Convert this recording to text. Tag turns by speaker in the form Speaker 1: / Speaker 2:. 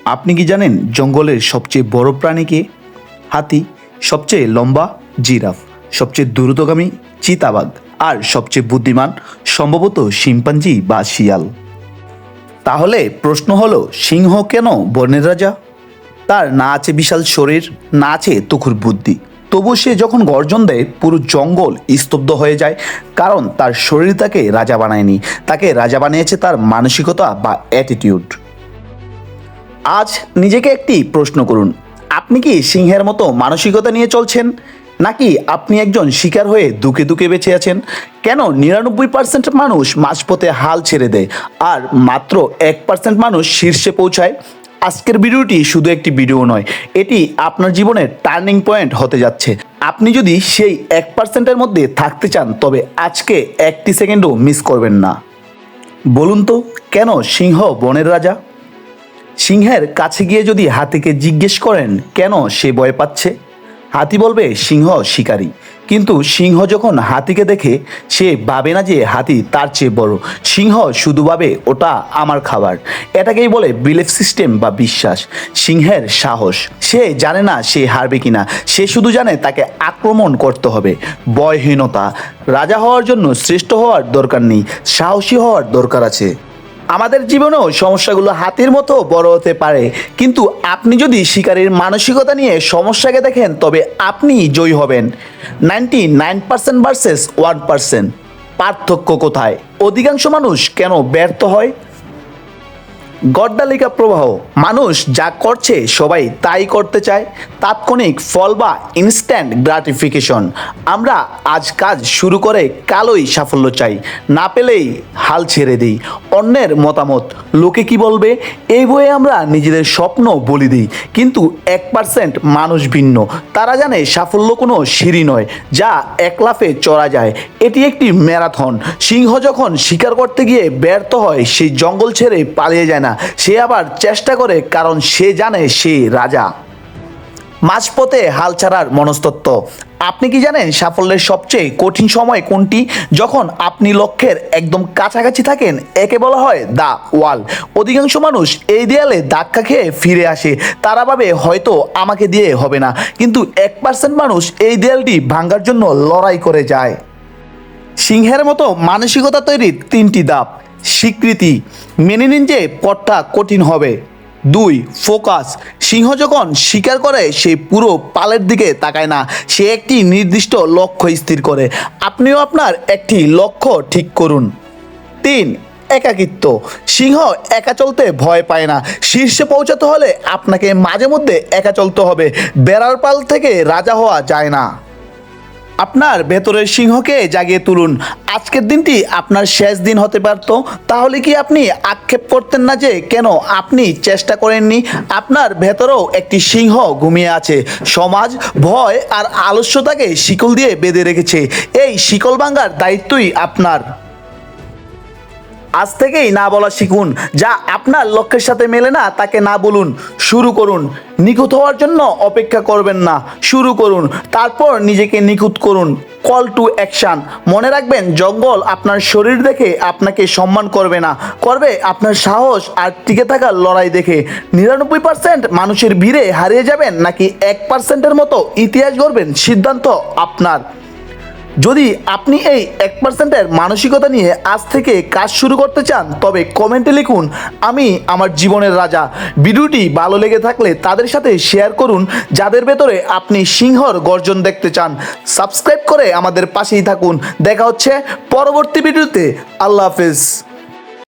Speaker 1: আপনি কি জানেন জঙ্গলের সবচেয়ে বড় প্রাণী কে? হাতি। সবচেয়ে লম্বা জিরাফ। সবচেয়ে দ্রুতগামী চিতাবাঘ। আর সবচেয়ে বুদ্ধিমান সম্ভবত শিম্পাঞ্জি বা শিয়াল। তাহলে প্রশ্ন হলো, সিংহ কেন বনের রাজা? তার না আছে বিশাল শরীর, না আছে তুখুর বুদ্ধি, তবু সে যখন গর্জন দেয় পুরো জঙ্গল স্তব্ধ হয়ে যায়। কারণ তার শরীর তাকে রাজা বানায়নি, তাকে রাজা বানিয়েছে তার মানসিকতা বা অ্যাটিটিউড। আজ নিজেকে একটি প্রশ্ন করুন, আপনি কি সিংহের মতো মানসিকতা নিয়ে চলছেন, নাকি আপনি একজন শিকার হয়ে দুকে দুকে বেঁচে আছেন? কেন 99% মানুষ মাঝপথে হাল ছেড়ে দেয় আর মাত্র 1% মানুষ শীর্ষে পৌঁছায়? আজকের ভিডিওটি শুধু একটি ভিডিও নয়, এটি আপনার জীবনের টার্নিং পয়েন্ট হতে যাচ্ছে। আপনি যদি সেই 1%-এর মধ্যে থাকতে চান তবে আজকে একটি সেকেন্ডও মিস করবেন না। বলুন তো, কেন সিংহ বনের রাজা? সিংহের কাছে গিয়ে যদি হাতিকে জিজ্ঞেস করেন কেন সে ভয় পাচ্ছে, হাতি বলবে সিংহ শিকারী। কিন্তু সিংহ যখন হাতিকে দেখে সে ভাবে না যে হাতি তার চেয়ে বড়, সিংহ শুধু ভাবে ওটা আমার খাবার। এটাকেই বলে বিলিফ সিস্টেম বা বিশ্বাস। সিংহের সাহস, সে জানে না সে হারবে কিনা, সে শুধু জানে তাকে আক্রমণ করতে হবে। ভয়হীনতা, রাজা হওয়ার জন্য শ্রেষ্ঠ হওয়ার দরকার নেই, সাহসী হওয়ার দরকার আছে। আমাদের জীবনেও সমস্যাগুলো হাতির মতো বড় হতে পারে, কিন্তু আপনি যদি শিকারীর মানসিকতা নিয়ে সমস্যাকে দেখেন তবে আপনি জয়ী হবেন। 99% ভার্সেস 1%। পার্থক্য কোথায়? অধিকাংশ মানুষ কেন ব্যর্থ হয়? গড্ডালিকা প্রবাহ। মানুষ যা করছে সবাই তাই করতে চায়, তাৎক্ষণিক ফল বা ইনস্ট্যান্ট গ্রাটিফিকেশন। আমরা আজ কাজ শুরু করে কালই সাফল্য চাই, না পেলেই হাল ছেড়ে দিই। অন্যের মতামত, লোকে কি বলবে, এই বইয়ে আমরা নিজেদের স্বপ্ন বলি দিই। কিন্তু 1% মানুষ ভিন্ন, তারা জানে সাফল্য কোনো সিঁড়ি নয় যা এক লাফে চড়া যায়, এটি একটি ম্যারাথন। সিংহ যখন শিকার করতে গিয়ে ব্যর্থ হয় সেই জঙ্গল ছেড়ে পালিয়ে যায় না, সে আবার চেষ্টা করে, কারণ সে জানে সে রাজা। মাঝপথে হাল ছাড়ার মনস্তত্ত্ব। আপনি কি জানেন সাফল্যের সবচেয়ে কঠিন সময় কোনটি? যখন আপনি লক্ষ্যের একদম কাছাকাছি থাকেন। একে বলা হয় দা ওয়াল। অধিকাংশ মানুষ এই দেয়ালে ধাক্কা খেয়ে ফিরে আসে, তারা ভাবে হয়তো আমাকে দিয়ে হবে না। কিন্তু 1% মানুষ এই দেয়ালটি ভাঙার জন্য লড়াই করে যায়। সিংহের মতো মানসিকতা তৈরির 3টি ধাপ। স্বীকৃতি, মেনে নিন যে পথটা কঠিন হবে। 2. ফোকাস, সিংহ যখন শিকার করে সে পুরো পালের দিকে তাকায় না, সে একটি নির্দিষ্ট লক্ষ্য স্থির করে। আপনিও আপনার একটি লক্ষ্য ঠিক করুন। 3. একাকিত্ব, সিংহ একা চলতে ভয় পায় না, শীর্ষে পৌঁছাতে হলে আপনাকে মাঝে মধ্যে একা চলতে হবে। বেড়ার পাল থেকে রাজা হওয়া যায় না। আপনার ভেতরের সিংহকে জাগিয়ে তুলুন। আজকের দিনটি আপনার শেষ দিন হতে পারত, তাহলে কি আপনি আক্ষেপ করতেন না যে কেন আপনি চেষ্টা করেননি? আপনার ভেতরেও একটি সিংহ ঘুমিয়ে আছে। সমাজ, ভয় আর আলস্যতাকে শিকল দিয়ে বেঁধে রেখেছে, এই শিকল ভাঙার দায়িত্বই আপনার। আজ থেকেই না বলা শিখুন। যা আপনার লক্ষ্যের সাথে মেলে না তাকে না বলুন। শুরু করুন। নিখুঁত হওয়ার জন্য অপেক্ষা করবেন না, শুরু করুন, তারপর নিজেকে নিখুঁত করুন। Call to action. মনে রাখবেন, জঙ্গল আপনার শরীর দেখে আপনাকে সম্মান করবে না, করবে আপনার সাহস আর টিকে থাকার লড়াই দেখে। 99% মানুষের ভিড়ে হারিয়ে যাবেন, নাকি 1%-এর মতো ইতিহাস গড়বেন, সিদ্ধান্ত আপনার। যদি আপনি এই 1%-এর মানসিকতা নিয়ে আজ থেকে কাজ শুরু করতে চান তবে কমেন্টে লিখুন, আমি আমার জীবনের রাজা। ভিডিওটি ভালো লেগে থাকলে তাদের সাথে শেয়ার করুন যাদের ভেতরে আপনি সিংহর গর্জন দেখতে চান। সাবস্ক্রাইব করে আমাদের পাশেই থাকুন। দেখা হচ্ছে পরবর্তী ভিডিওতে। আল্লাহ হাফেজ।